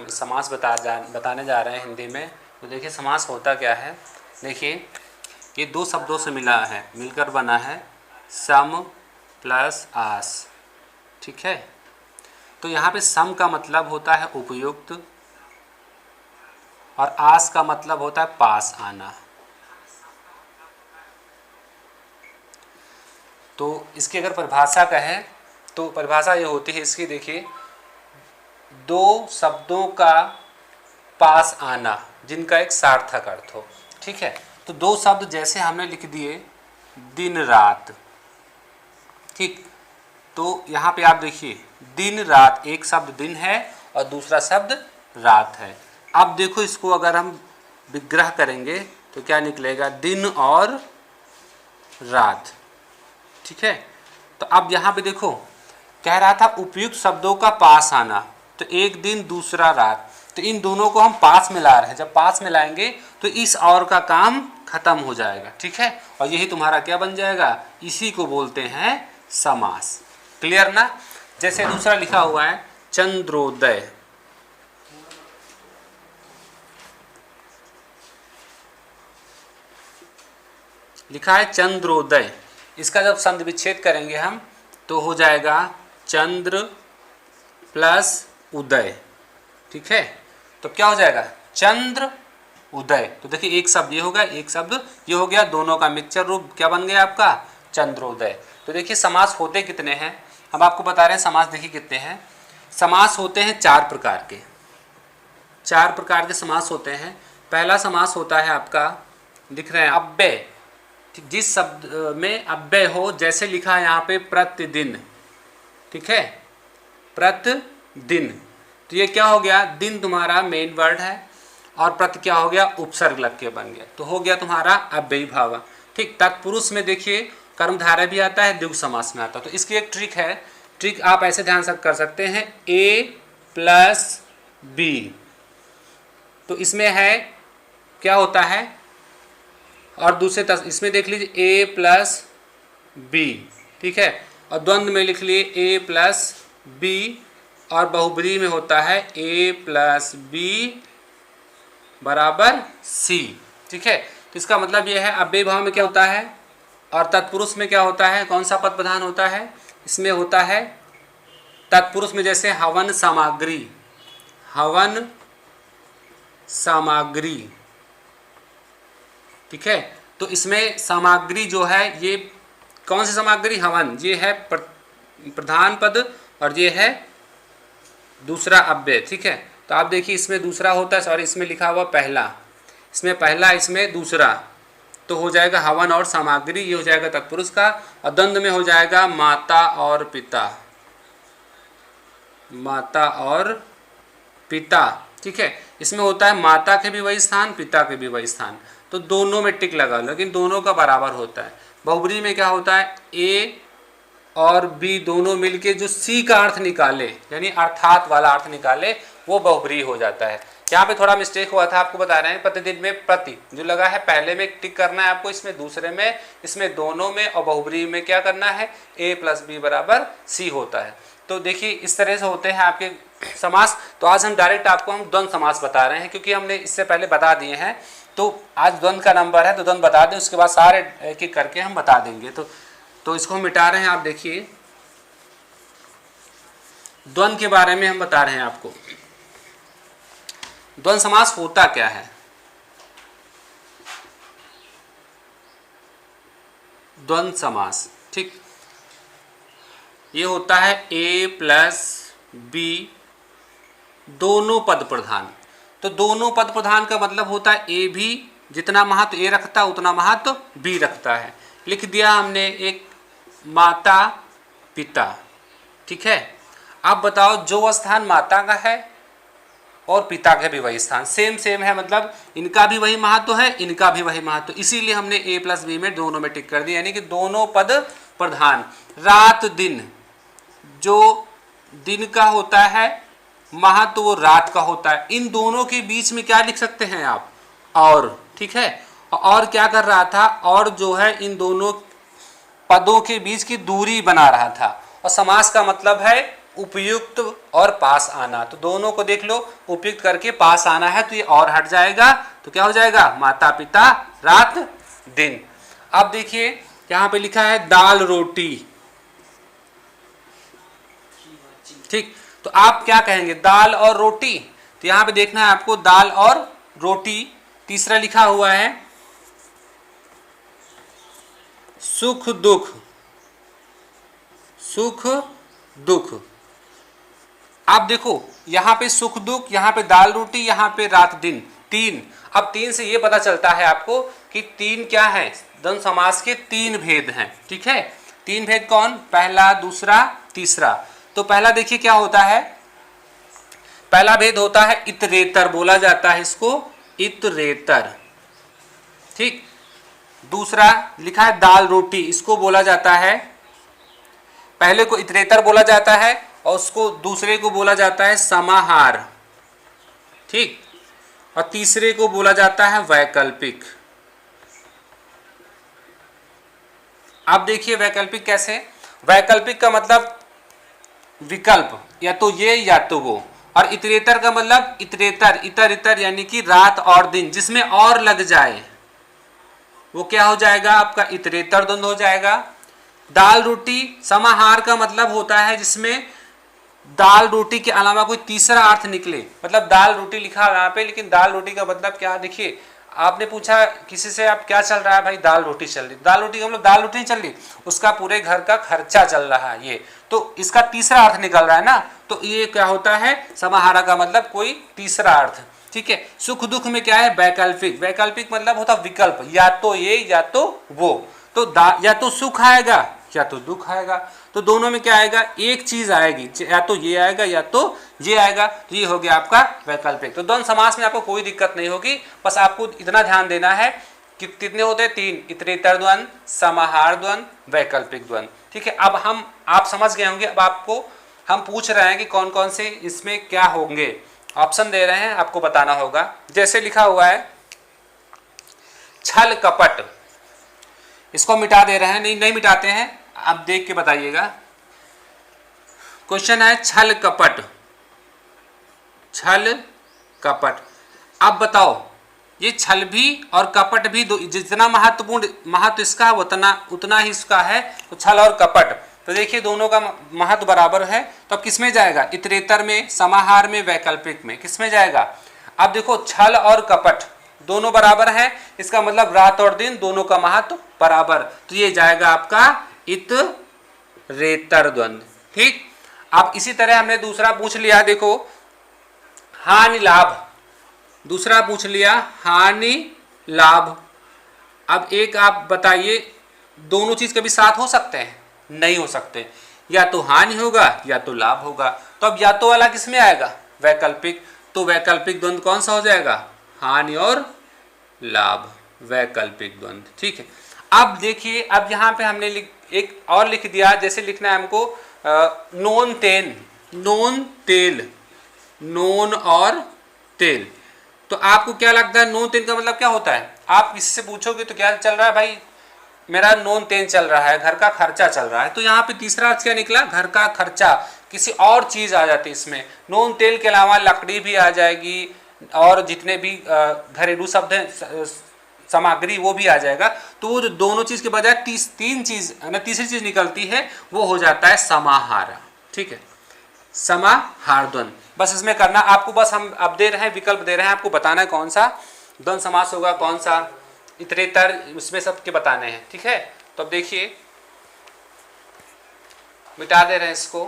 समास बताने जा रहे हैं हिंदी में। तो देखिए समास होता क्या है। देखिए ये दो शब्दों से मिला है, मिलकर बना है सम प्लस आस, ठीक है। तो यहाँ पे सम का मतलब होता है उपयुक्त और आस का मतलब होता है पास आना। तो इसकी अगर परिभाषा कहें तो परिभाषा ये होती है इसकी, देखिए दो शब्दों का पास आना जिनका एक सार्थक अर्थ हो, ठीक है। तो दो शब्द जैसे हमने लिख दिए दिन रात, ठीक। तो यहाँ पे आप देखिए दिन रात, एक शब्द दिन है और दूसरा शब्द रात है। अब देखो इसको अगर हम विग्रह करेंगे तो क्या निकलेगा, दिन और रात, ठीक है। तो अब यहाँ पे देखो कह रहा था उपयुक्त शब्दों का पास आना, तो एक दिन दूसरा रात, तो इन दोनों को हम पास मिला रहे हैं। जब पास मिलाएंगे तो इस और का काम खत्म हो जाएगा, ठीक है। और यही तुम्हारा क्या बन जाएगा, इसी को बोलते हैं समास। क्लियर ना। जैसे दूसरा लिखा हुआ है चंद्रोदय, लिखा है चंद्रोदय। इसका जब संधि विच्छेद करेंगे हम तो हो जाएगा चंद्र प्लस उदय, ठीक है। तो क्या हो जाएगा, चंद्र उदय। तो देखिए एक शब्द ये होगा, एक शब्द ये हो गया, दोनों का मिक्सचर रूप क्या बन गया आपका, चंद्रोदय। तो देखिए समास होते कितने हैं, हम आपको बता रहे हैं समास देखिए कितने हैं। समास होते हैं चार प्रकार के, चार प्रकार के समास होते हैं। पहला समास होता है आपका, दिख रहे हैं अव्यय, जिस शब्द में अव्यय हो, जैसे लिखा है यहाँ पे प्रतिदिन, ठीक है, प्रतिदिन। तो ये क्या हो गया, दिन तुम्हारा मेन वर्ड है और प्रति क्या हो गया, उपसर्ग लग के बन गया, तो हो गया तुम्हारा अव्ययी भाव, ठीक। तत्पुरुष में देखिए कर्मधारय भी आता है, द्विगु समास में आता है। तो इसकी एक ट्रिक है, ट्रिक आप ऐसे ध्यान से कर सकते हैं, ए प्लस बी। तो इसमें है क्या होता है, और दूसरे इसमें देख लीजिए ए प्लस बी, ठीक है। और द्वंद्व में लिख लिए ए प्लस बी, और बहुब्रीहि में होता है ए प्लस बी बराबर सी, ठीक है। तो इसका मतलब यह है अव्ययी भाव में क्या होता है और तत्पुरुष में क्या होता है, कौन सा पद प्रधान होता है, इसमें होता है तत्पुरुष में जैसे हवन सामग्री, हवन सामग्री, ठीक है। तो इसमें सामग्री जो है ये कौन सी सामग्री, हवन, ये है प्रधान पद और ये है दूसरा अव्यय, ठीक है। तो आप देखिए इसमें दूसरा होता है, सॉरी इसमें लिखा हुआ पहला, इसमें पहला इसमें दूसरा, तो हो जाएगा हवन और सामग्री, ये हो जाएगा तत्पुरुष का। और द्वंद्व में हो जाएगा माता और पिता, माता और पिता, ठीक है। इसमें होता है माता के भी वही स्थान, पिता के भी वही स्थान, तो दोनों में टिक लगा, लेकिन दोनों का बराबर होता है। बहुब्रीहि में क्या होता है, ए और बी दोनों मिलके जो सी का अर्थ निकाले, यानी अर्थात वाला अर्थ निकाले, वो बहुब्रीहि हो जाता है। यहाँ पे थोड़ा मिस्टेक हुआ था, आपको बता रहे हैं। प्रतिदिन में प्रति जो लगा है पहले में टिक करना है आपको, इसमें दूसरे में, इसमें दोनों में, और बहुब्रीहि में क्या करना है, ए प्लस बी बराबर सी होता है। तो देखिए इस तरह से होते हैं आपके समास। तो आज हम डायरेक्ट आपको हम द्वंद्व समास बता रहे हैं, क्योंकि हमने इससे पहले बता दिए हैं। तो आज द्वंद्व का नंबर है तो द्वंद्व बता दें, उसके बाद सारे एक एक करके हम बता देंगे। तो इसको हम मिटा रहे हैं। आप देखिए द्वंद्व के बारे में हम बता रहे हैं आपको। द्वंद्व समास होता क्या है, द्वंद्व समास, ठीक, ये होता है ए प्लस बी दोनों पद प्रधान। तो दोनों पद प्रधान का मतलब होता है ए भी जितना महत्व ए रखता है उतना महत्व बी रखता है। लिख दिया हमने एक माता पिता, ठीक है। अब बताओ जो स्थान माता का है और पिता का भी वही स्थान सेम सेम है, मतलब इनका भी वही महत्व है, इनका भी वही महत्व, इसीलिए हमने ए प्लस बी में दोनों में टिक कर दिया, यानी कि दोनों पद प्रधान। रात दिन, जो दिन का होता है महत्व वो रात का होता है, इन दोनों के बीच में क्या लिख सकते हैं आप, और, ठीक है। और क्या कर रहा था, और जो है इन दोनों पदों के बीच की दूरी बना रहा था। और समास का मतलब है उपयुक्त और पास आना, तो दोनों को देख लो, उपयुक्त करके पास आना है तो ये और हट जाएगा, तो क्या हो जाएगा माता पिता रात दिन। अब देखिए यहाँ पे लिखा है दाल रोटी, ठीक, तो आप क्या कहेंगे दाल और रोटी, तो यहाँ पे देखना है आपको दाल और रोटी। तीसरा लिखा हुआ है सुख दुख, सुख दुख। आप देखो यहाँ पे सुख दुख, यहाँ पे दाल रोटी, यहाँ पे रात दिन, तीन। अब तीन से ये पता चलता है आपको कि तीन क्या है, द्वंद्व समास के तीन भेद हैं, ठीक है। तीन भेद कौन, पहला दूसरा तीसरा। तो पहला देखिए क्या होता है, पहला भेद होता है इतरेतर, बोला जाता है इसको इतरेतर, ठीक। दूसरा लिखा है दाल रोटी, इसको बोला जाता है, पहले को इतरेतर बोला जाता है और उसको दूसरे को बोला जाता है समाहार, ठीक, और तीसरे को बोला जाता है वैकल्पिक। अब देखिए वैकल्पिक कैसे, वैकल्पिक का मतलब विकल्प, या तो ये या तो वो, और इतरेतर का मतलब इतरेतर, इतर इतर यानी कि रात और दिन, जिसमें और लग जाए वो क्या हो जाएगा आपका इतरेतर द्वंद्व हो जाएगा। दाल रोटी समाहार का मतलब होता है जिसमें दाल रोटी के अलावा कोई तीसरा अर्थ निकले, मतलब दाल रोटी लिखा है यहाँ पे, लेकिन दाल रोटी का मतलब क्या, देखिए आपने पूछा किसी से आप क्या चल रहा है, भाई दाल रोटी चल रही, दाल रोटी का मतलब दाल रोटी नहीं चल रही, उसका पूरे घर का खर्चा चल रहा है, ये तो इसका तीसरा अर्थ निकल रहा है ना, तो ये क्या होता है समाहारा का मतलब कोई तीसरा अर्थ, ठीक है। सुख दुख में क्या है वैकल्पिक, वैकल्पिक मतलब होता विकल्प, या तो ये या तो वो, तो या तो सुख आएगा या तो दुख आएगा, तो दोनों में क्या आएगा एक चीज आएगी, या तो ये आएगा या तो ये आएगा, तो ये हो गया आपका वैकल्पिक। तो द्वंद्व समास में आपको कोई दिक्कत नहीं होगी, बस आपको इतना ध्यान देना है कि कितने होते हैं तीन, इतरेतर द्वंद्व, समाहार द्वंद्व, वैकल्पिक द्वंद्व, ठीक है। अब आप समझ गए होंगे, अब आपको हम पूछ रहे हैं कि कौन कौन से इसमें क्या होंगे, ऑप्शन दे रहे हैं, आपको बताना होगा। जैसे लिखा हुआ है छल कपट, इसको मिटा दे रहे हैं, नहीं मिटाते हैं, आप देख के बताइएगा। क्वेश्चन है छल कपट, छल कपट। अब बताओ ये छल भी और कपट भी जितना महत्वपूर्ण महत्व इसका उतना ही इसका है, तो छल और कपट, तो देखिए दोनों का महत्व बराबर है, तो अब किस में जाएगा इतरेतर में, समाहार में, वैकल्पिक में, किस में जाएगा। अब देखो छल और कपट दोनों बराबर हैं, इसका मतलब रात और दिन दोनों का महत्व बराबर, तो ये जाएगा आपका इतरेतर द्वंद्व, ठीक। अब इसी तरह हमने दूसरा पूछ लिया, देखो हानि लाभ, दूसरा पूछ लिया हानि लाभ। अब एक आप बताइए दोनों चीज कभी साथ हो सकते हैं, नहीं हो सकते, या तो हानि होगा या तो लाभ होगा, तो अब या तो वाला किस में आएगा वैकल्पिक, तो वैकल्पिक द्वंद्व कौन सा हो जाएगा हानि और लाभ, वैकल्पिक द्वंद्व, ठीक है। अब देखिए अब यहाँ पे हमने एक और लिख दिया, जैसे लिखना है हमको नोन तेन, नोन तेल, नोन और तेल, तो आपको क्या लगता है नोन तेल का मतलब क्या होता है, आप किसी से पूछोगे तो क्या चल रहा है भाई, मेरा नोन तेल चल रहा है, घर का खर्चा चल रहा है, तो यहाँ पे तीसरा अर्थ क्या निकला घर का खर्चा, किसी और चीज आ जाती है इसमें, नोन तेल के अलावा लकड़ी भी आ जाएगी और जितने भी घरेलू शब्द हैं सामग्री वो भी आ जाएगा, तो वो जो दोनों चीज के बजाय तीन चीज तीसरी चीज निकलती है वो हो जाता है समाहार, ठीक है, समाहार द्वंद्व। बस इसमें करना आपको, बस हम अब दे रहे हैं विकल्प दे रहे हैं, आपको बताना है कौन सा द्वंद्व समास होगा, कौन सा इतरेतर, उसमें सबके बताने हैं, ठीक है। तो अब देखिए मिटा दे रहे हैं इसको,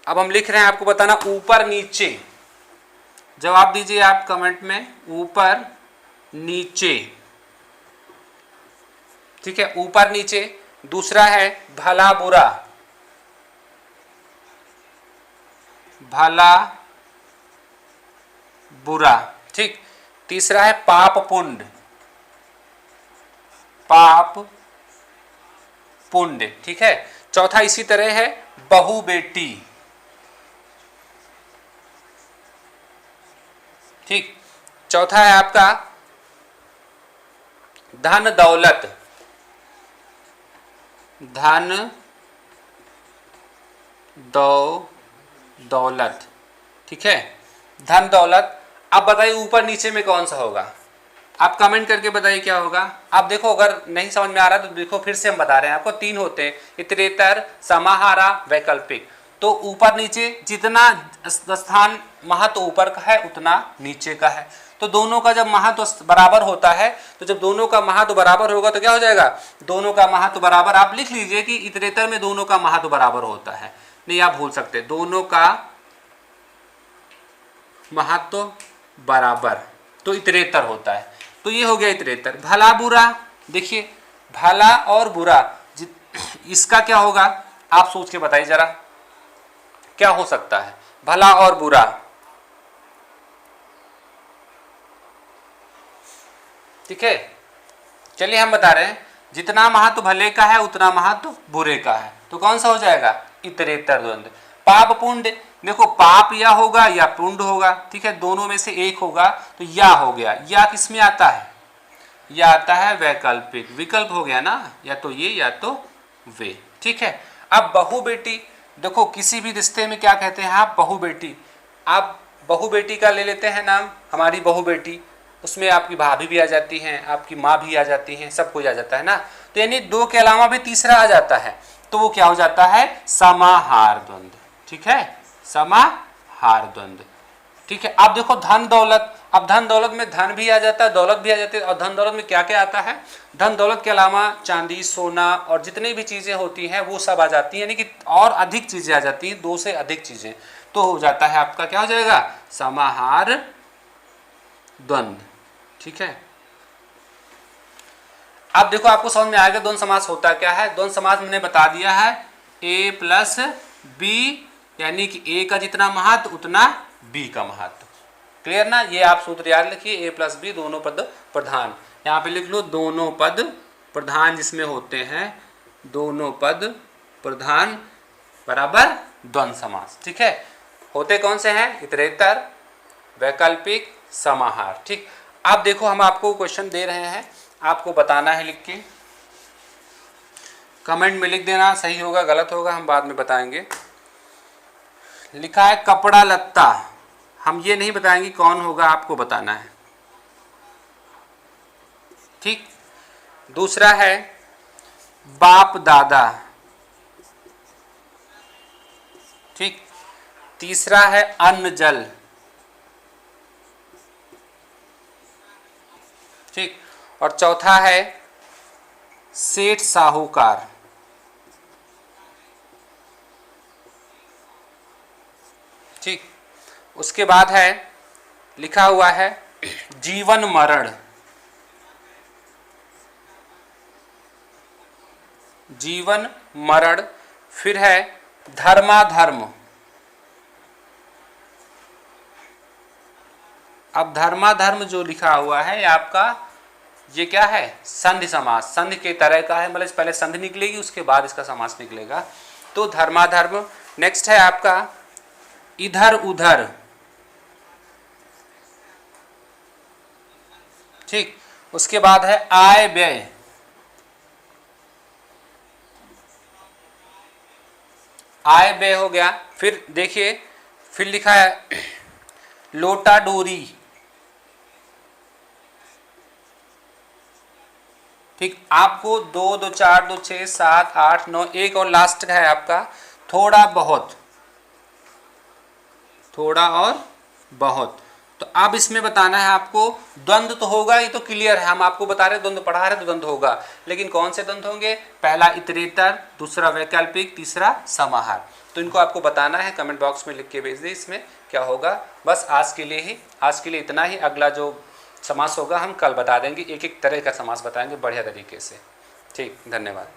अब हम लिख रहे हैं आपको बताना ऊपर नीचे, जवाब दीजिए आप कमेंट में ऊपर नीचे, ठीक है, ऊपर नीचे। दूसरा है भला बुरा, भला बुरा, ठीक। तीसरा है पाप पुण्य, पाप पुण्य, ठीक है। चौथा इसी तरह है बहू बेटी, ठीक। चौथा है आपका धन दौलत, धन दौलत, ठीक है, धन दौलत। अब बताइए ऊपर नीचे में कौन सा होगा, आप कमेंट करके बताइए क्या होगा। आप देखो अगर नहीं समझ में आ रहा तो देखो फिर से हम बता रहे हैं आपको, 3 होते हैं, इतरेतर, समाहारा, वैकल्पिक। तो ऊपर नीचे जितना स्थान महत्व ऊपर का है उतना नीचे का है। तो दोनों का जब महत्व बराबर होता है, तो जब दोनों का महत्व बराबर होगा तो क्या हो जाएगा, दोनों का महत्व बराबर। आप लिख लीजिए कि इतरेतर में दोनों का महत्व बराबर होता है, नहीं आप भूल सकते, दोनों का महत्व बराबर तो इतरेतर होता है। तो ये हो गया इतरेतर। भला बुरा, देखिए भला और बुरा इसका क्या होगा, आप सोच के बताइए जरा, क्या हो सकता है भला और बुरा। ठीक है, चलिए हम बता रहे हैं, जितना महत्व भले का है उतना महत्व बुरे का है, तो कौन सा हो जाएगा, इतरेतर द्वंद्व। पाप पुण्य, देखो पाप या होगा या पुण्य होगा, ठीक है, दोनों में से एक होगा, तो या हो गया। या किस में आता है, या आता है वैकल्पिक, विकल्प हो गया ना, या तो ये या तो वे। ठीक है, अब बहू बेटी, देखो किसी भी रिश्ते में क्या कहते हैं आप, बहू बेटी। आप बहू बेटी का ले लेते हैं नाम, हमारी बहू बेटी, उसमें आपकी भाभी भी आ जाती हैं, आपकी माँ भी आ जाती हैं, सब कुछ आ जाता है ना। तो यानी दो के अलावा भी तीसरा आ जाता है, तो वो क्या हो जाता है, समाहार द्वंद्व। ठीक है, समाहार द्वंद्व। ठीक है, अब देखो धन दौलत, अब धन दौलत में धन भी आ जाता है, दौलत भी आ जाती है। और धन दौलत में क्या क्या आता है, धन दौलत के अलावा चांदी सोना और जितनी भी चीजें होती हैं वो सब आ जाती हैं, यानी कि और अधिक चीजें आ जाती हैं, 2 से अधिक चीजें, तो हो जाता है आपका क्या हो जाएगा, समाहार द्वंद्व। ठीक है, अब देखो आपको समझ में आएगा द्वंद्व समास होता क्या है। द्वंद्व समास मैंने बता दिया है, ए प्लस बी, यानी कि ए का जितना महत्व उतना बी का महत्व। क्लियर ना, ये आप सूत्र याद रखिए, ए प्लस बी दोनों पद प्रधान, यहाँ पे लिख लो दोनों पद प्रधान जिसमें होते हैं, दोनों पद प्रधान बराबर द्वंद्व समास। ठीक है, होते कौन से हैं, इतरेतर, वैकल्पिक, समाहार। ठीक, अब देखो हम आपको क्वेश्चन दे रहे हैं, आपको बताना है, लिख के कमेंट में लिख देना, सही होगा गलत होगा हम बाद में बताएंगे। लिखा है कपड़ा लत्ता, हम ये नहीं बताएंगे कौन होगा, आपको बताना है। ठीक, दूसरा है बाप दादा। ठीक, तीसरा है अन्न जल। ठीक, और चौथा है सेठ साहूकार। ठीक, उसके बाद है लिखा हुआ है जीवन मरण, जीवन मरण। फिर है धर्माधर्म। अब धर्माधर्म जो लिखा हुआ है आपका, ये क्या है, संधि समास, संधि के तरह का है, मतलब पहले संधि निकलेगी उसके बाद इसका समास निकलेगा, तो धर्माधर्म। नेक्स्ट है आपका इधर उधर। ठीक, उसके बाद है आय व्यय। आय व्यय हो गया। फिर देखिए, फिर लिखा है लोटा डोरी। ठीक, आपको 2 2 4 2 6 7 8 9, एक और लास्ट का है आपका थोड़ा बहुत, थोड़ा और बहुत। तो अब इसमें बताना है आपको, द्वंद्व तो होगा, ये तो क्लियर है, हम आपको बता रहे द्वंद्व पढ़ा रहे तो द्वंद्व होगा, लेकिन कौन से द्वंद्व होंगे, पहला इतरेतर, दूसरा वैकल्पिक, तीसरा समाहार। तो इनको आपको बताना है, कमेंट बॉक्स में लिख के भेज दें इसमें क्या होगा। बस आज के लिए इतना ही। अगला जो समास होगा हम कल बता देंगे, एक एक तरह का समास बताएंगे बढ़िया तरीके से। ठीक, धन्यवाद।